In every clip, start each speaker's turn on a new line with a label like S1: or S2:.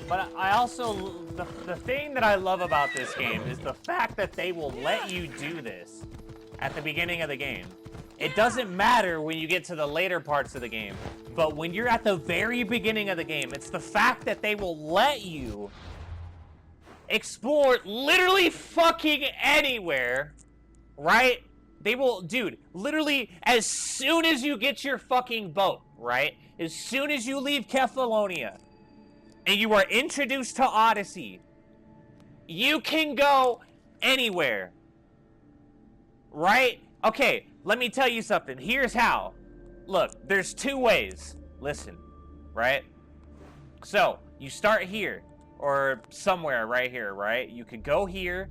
S1: But I also, the thing that I love about this game is the fact that they will let you do this at the beginning of the game. It doesn't matter when you get to the later parts of the game, but when you're at the very beginning of the game, it's the fact that they will let you explore literally fucking anywhere, right? They will, dude, literally as soon as you get your fucking boat, right? As soon as you leave Kefalonia and you are introduced to Odyssey, you can go anywhere, right? Okay, let me tell you something. Here's how. Look, there's two ways. Listen, right? So, you start here, or somewhere right here, right? You can go here,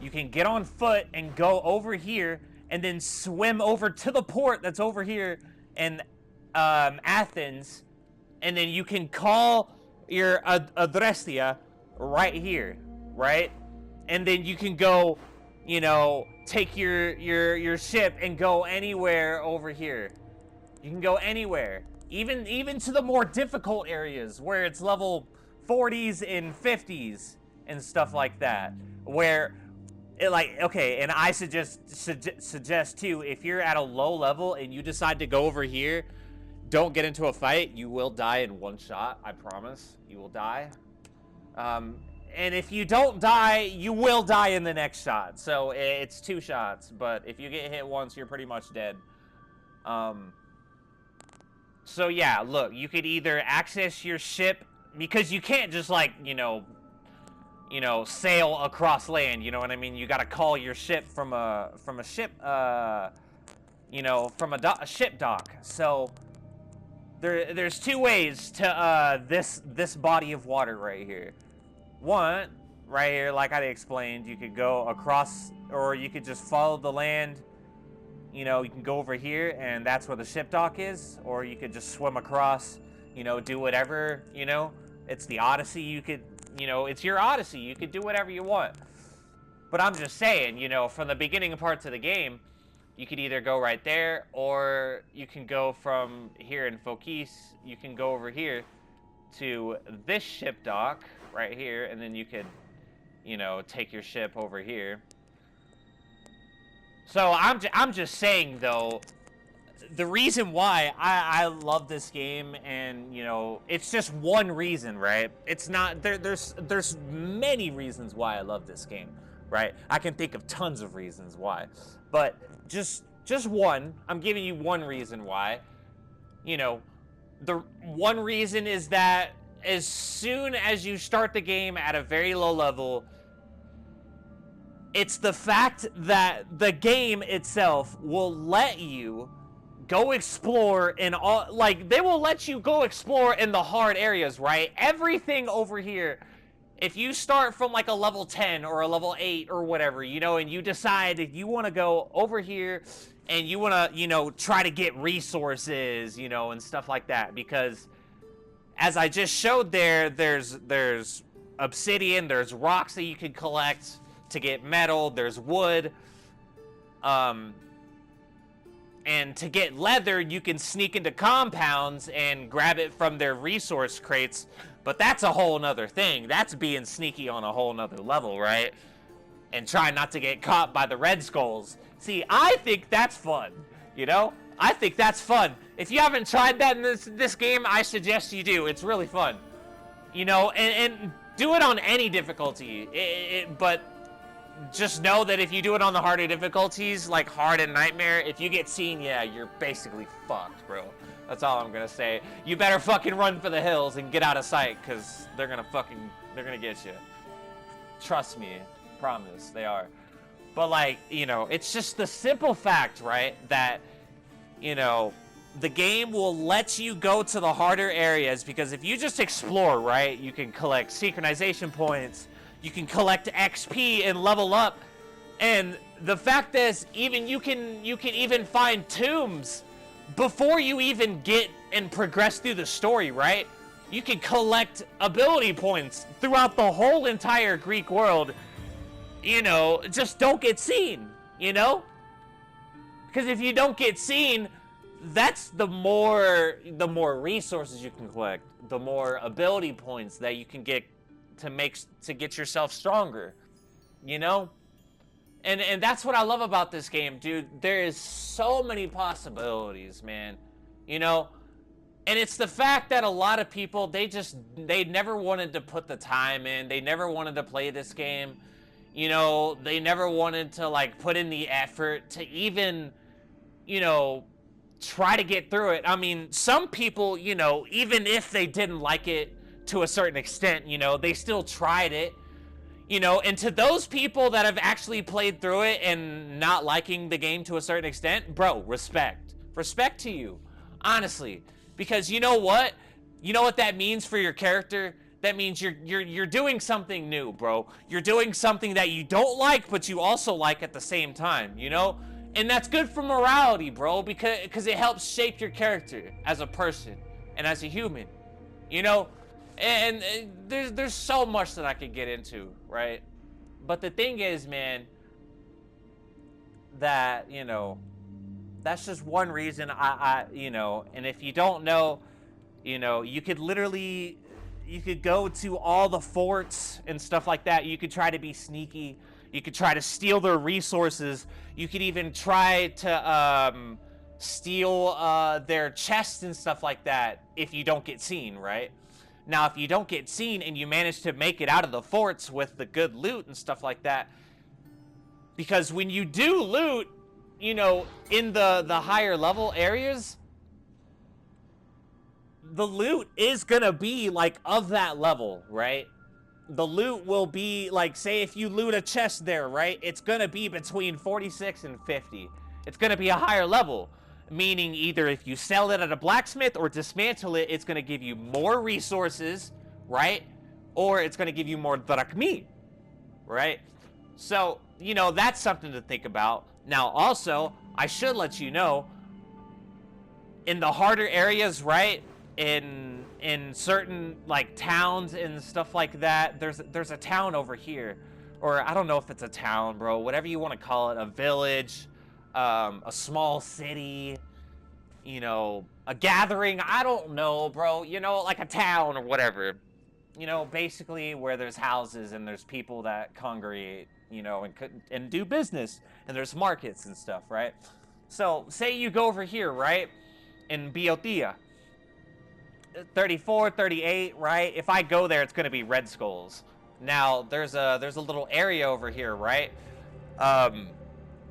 S1: you can get on foot and go over here, and then swim over to the port that's over here in Athens, and then you can call your Adrestia right here, right? And then you can go, you know, take your ship and go anywhere over here. You can go anywhere, even to the more difficult areas where it's level 40s and 50s and stuff like that, where it, like, okay, and I suggest too, if you're at a low level and you decide to go over here, don't get into a fight. You will die in one shot, I promise. You will die. And if you don't die, you will die in the next shot. So it's 2 shots, but if you get hit once, you're pretty much dead. So yeah, look, you could either access your ship, because you can't just, like, you know, sail across land, you know what I mean? You gotta call your ship from a ship, you know, from a ship dock. So there's 2 ways to this body of water right here. One, right here, like I explained, you could go across, or you could just follow the land. You know, you can go over here, and that's where the ship dock is, or you could just swim across, you know, do whatever, you know. It's the Odyssey, you could, you know, it's your Odyssey, you could do whatever you want. But I'm just saying, you know, from the beginning parts of the game, you could either go right there, or you can go from here in Fokis, you can go over here to this ship dock right here, and then you could, you know, take your ship over here. So I'm just saying, though, the reason why I love this game, and, you know, it's just one reason, right? It's not, there's many reasons why I love this game, right? I can think of tons of reasons why, but just one. I'm giving you one reason why. You know, the one reason is that as soon as you start the game at a very low level, it's the fact that the game itself will let you go explore in all, like, they will let you go explore in the hard areas, right? Everything over here, if you start from like a level 10 or a level 8 or whatever, you know, and you decide that you want to go over here and you want to, you know, try to get resources, you know, and stuff like that, because as I just showed there, there's obsidian, there's rocks that you can collect to get metal, there's wood, and to get leather, you can sneak into compounds and grab it from their resource crates, but that's a whole nother thing. That's being sneaky on a whole nother level, right? And try not to get caught by the Red Skulls. See, I think that's fun, you know? I think that's fun. If you haven't tried that in this game, I suggest you do. It's really fun. You know, and do it on any difficulty. But just know that if you do it on the harder difficulties, like hard and nightmare, if you get seen, yeah, you're basically fucked, bro. That's all I'm gonna say. You better fucking run for the hills and get out of sight, because they're gonna get you. Trust me. Promise, they are. But, like, you know, it's just the simple fact, right, that, you know, the game will let you go to the harder areas, because if you just explore, right, you can collect synchronization points, you can collect XP and level up, and the fact is, even you can even find tombs before you even get and progress through the story, right? You can collect ability points throughout the whole entire Greek world. You know, just don't get seen, you know? Because if you don't get seen, that's the more resources you can collect, the more ability points that you can get to get yourself stronger, you know? And that's what I love about this game, dude. There is so many possibilities, man. You know? And it's the fact that a lot of people, they never wanted to put the time in. They never wanted to play this game. You know, they never wanted to, like, put in the effort to even, you know, try to get through it. I mean, some people, you know, even if they didn't like it to a certain extent, you know, they still tried it. You know, and to those people that have actually played through it and not liking the game to a certain extent, bro, respect. Respect to you, honestly. Because you know what? You know what that means for your character? That means you're doing something new, bro. You're doing something that you don't like, but you also like at the same time, you know? And that's good for morality, bro, because it helps shape your character as a person and as a human, you know? And there's so much that I could get into, right? But the thing is, man, that, you know, that's just one reason I you know, and if you don't know, you know, you could go to all the forts and stuff like that. You could try to be sneaky. You could try to steal their resources. You could even try to steal their chests and stuff like that if you don't get seen, right? Now, if you don't get seen and you manage to make it out of the forts with the good loot and stuff like that, because when you do loot, you know, in the higher level areas, the loot is gonna be, like, of that level, right? The loot will be, like, say if you loot a chest there, right? It's gonna be between 46 and 50. It's gonna be a higher level. Meaning either if you sell it at a blacksmith or dismantle it, it's going to give you more resources, right? Or it's going to give you more drachmi, right? So, you know, that's something to think about. Now, also, I should let you know, in the harder areas, right? In certain, like, towns and stuff like that, there's a town over here. Or I don't know if it's a town, bro. Whatever you want to call it. A village. A small city, you know, a gathering, I don't know, bro, you know, like a town or whatever, you know, basically where there's houses and there's people that congregate, you know, and do business, and there's markets and stuff, right? So, say you go over here, right, in Biotia, 34, 38, right? If I go there, it's going to be Red Skulls. Now, there's a little area over here, right?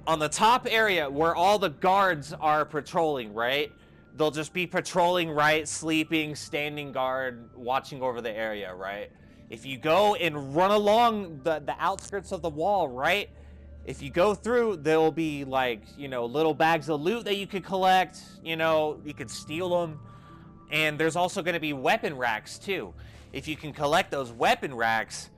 S1: On the top area where all the guards are patrolling, right? They'll just be patrolling, right? Sleeping, standing guard, watching over the area, right? If you go and run along the outskirts of the wall, right? If you go through, there will be, like, you know, little bags of loot that you could collect. You know, you could steal them. And there's also going to be weapon racks, too. If you can collect those weapon racks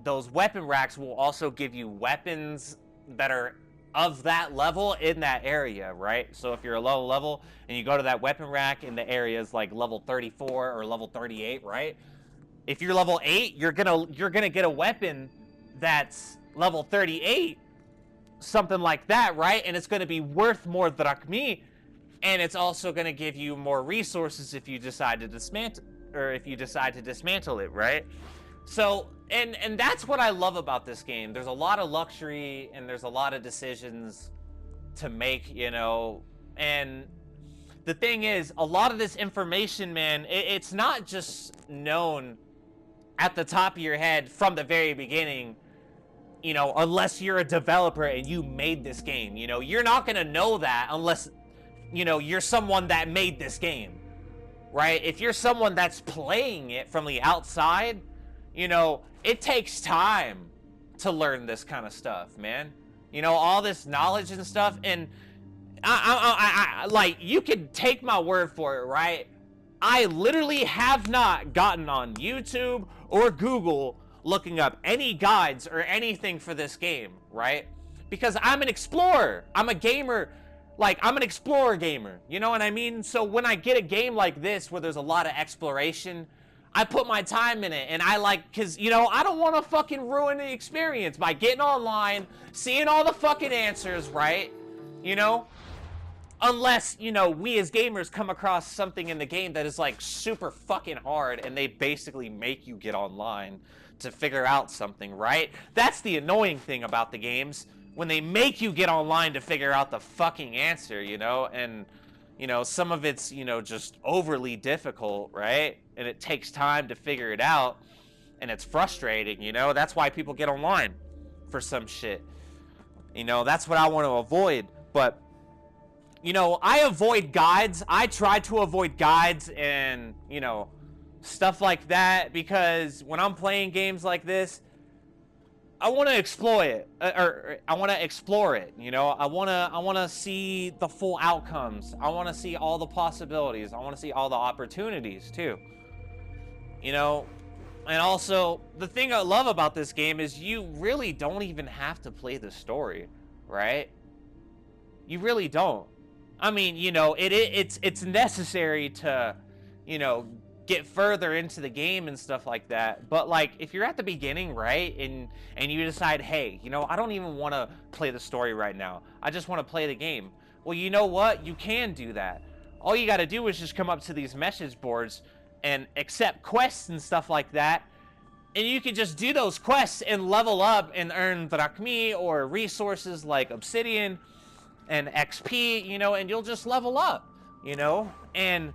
S1: will also give you weapons that are of that level in that area, right? So if you're a low level and you go to that weapon rack in the areas like level 34 or level 38, right? If you're level 8, you're gonna get a weapon that's level 38, something like that, right? And it's gonna be worth more drachmi, and it's also gonna give you more resources if you decide to dismantle it, right? So, and that's what I love about this game. There's a lot of luxury and there's a lot of decisions to make, you know, and the thing is, a lot of this information, man, it's not just known at the top of your head from the very beginning, you know, unless you're a developer and you made this game, you know. You're not gonna know that unless, you know, you're someone that made this game, right? If you're someone that's playing it from the outside, you know, it takes time to learn this kind of stuff, man. You know, all this knowledge and stuff, and I like, you can take my word for it, right? I literally have not gotten on YouTube or Google looking up any guides or anything for this game, right? Because I'm an explorer. I'm a gamer. Like, I'm an explorer gamer. You know what I mean? So when I get a game like this where there's a lot of exploration, I put my time in it, and I like, because, you know, I don't want to fucking ruin the experience by getting online, seeing all the fucking answers, right? You know? Unless, you know, we as gamers come across something in the game that is like super fucking hard and they basically make you get online to figure out something, right? That's the annoying thing about the games, when they make you get online to figure out the fucking answer, you know? And, you know, some of it's, you know, just overly difficult, right? And it takes time to figure it out, and it's frustrating, you know? That's why people get online for some shit. You know, that's what I want to avoid. But, you know, I avoid guides. I try to avoid guides and, you know, stuff like that, because when I'm playing games like this, I want to explore it, or I want to explore it. You know, I want to see the full outcomes. I want to see all the possibilities. I want to see all the opportunities too. You know, and also the thing I love about this game is you really don't even have to play the story, right? You really don't. I mean, you know, it's necessary to, you know, get further into the game and stuff like that. But like, if you're at the beginning, right, and you decide, hey, you know, I don't even want to play the story right now, I just want to play the game. Well, you know what? You can do that. All you got to do is just come up to these message boards and accept quests and stuff like that. And you can just do those quests and level up and earn drachmi or resources like obsidian and XP, you know, and you'll just level up, you know. And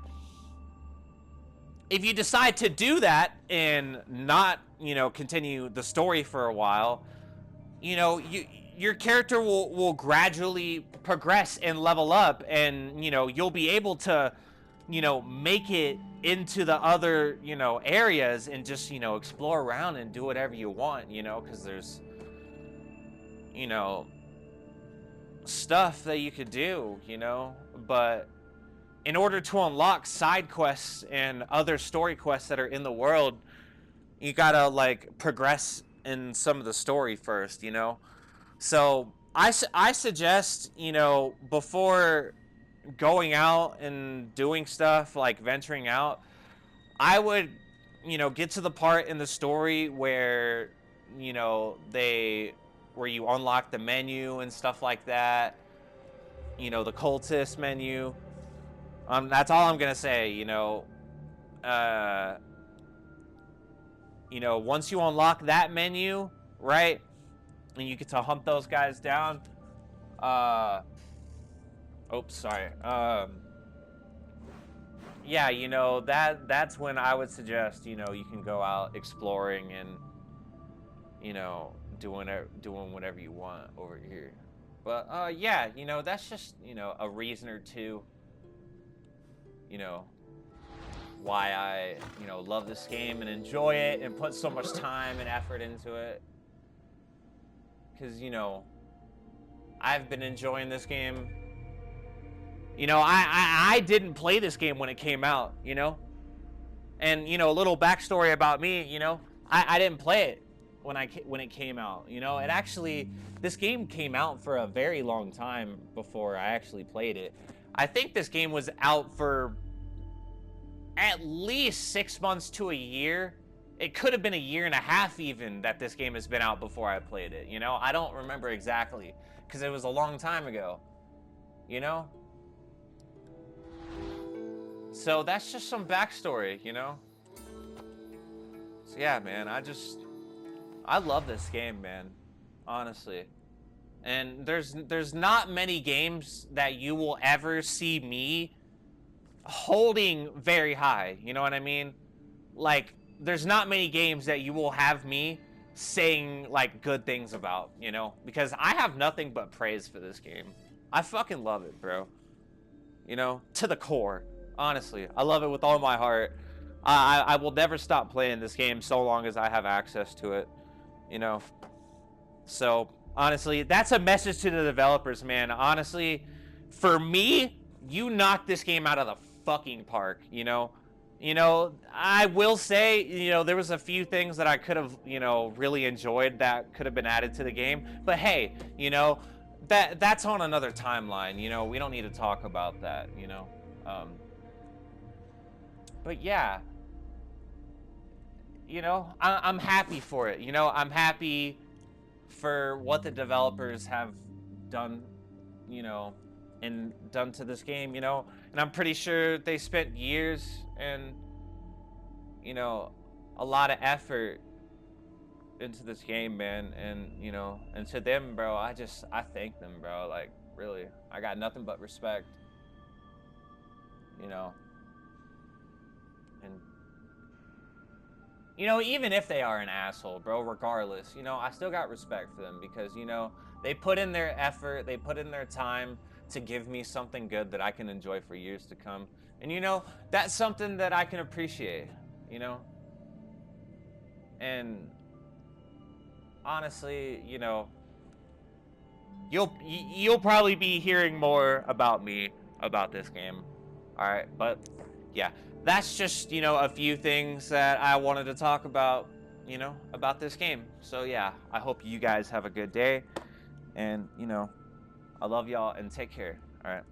S1: if you decide to do that and not, you know, continue the story for a while, you know, your character will gradually progress and level up, and, you know, you'll be able to, you know, make it into the other, you know, areas and just, you know, explore around and do whatever you want, you know, because there's, you know, stuff that you could do, you know. But in order to unlock side quests and other story quests that are in the world, you gotta like progress in some of the story first, you know. So I suggest, you know, before going out and doing stuff like venturing out, I would, you know, get to the part in the story where, you know, where you unlock the menu and stuff like that, you know, the cultist menu. That's all I'm gonna say, you know. You know, once you unlock that menu, right, and you get to hunt those guys down. Oops, sorry. Yeah, you know, that's when I would suggest, you know, you can go out exploring and, you know, doing whatever you want over here. But yeah, you know, that's just, you know, a reason or two, you know, why I, you know, love this game and enjoy it and put so much time and effort into it. Because, you know, I've been enjoying this game. You know, I didn't play this game when it came out, you know. And, you know, a little backstory about me, you know, I didn't play it when it came out, you know. And actually, this game came out for a very long time before I actually played it. I think this game was out for at least 6 months to a year. It could have been a year and a half even that this game has been out before I played it, you know. I don't remember exactly because it was a long time ago, you know. So that's just some backstory, you know. So yeah, man, I love this game, man, honestly. And there's not many games that you will ever see me holding very high, you know what I mean? Like, there's not many games that you will have me saying like good things about, you know, because I have nothing but praise for this game. I fucking love it, bro. You know, to the core. Honestly, I love it with all my heart. I will never stop playing this game so long as I have access to it, you know. So honestly, that's a message to the developers, man. Honestly, for me, you knocked this game out of the fucking park, you know. I will say, you know, there was a few things that I could have, you know, really enjoyed that could have been added to the game. But hey, you know, that's on another timeline, you know. We don't need to talk about that, you know. But yeah, you know, I'm happy for it. You know, I'm happy for what the developers have done, you know, and done to this game, you know. And I'm pretty sure they spent years and, you know, a lot of effort into this game, man. And, you know, and to them, bro, I thank them, bro. Like, really, I got nothing but respect, you know. And, you know, even if they are an asshole, bro, regardless, you know, I still got respect for them because, you know, they put in their effort, they put in their time to give me something good that I can enjoy for years to come. And, you know, that's something that I can appreciate, you know. And honestly, you know, you'll probably be hearing more about me about this game. All right, but yeah, that's just, you know, a few things that I wanted to talk about, you know, about this game. So yeah, I hope you guys have a good day, and you know, I love y'all and take care. All right.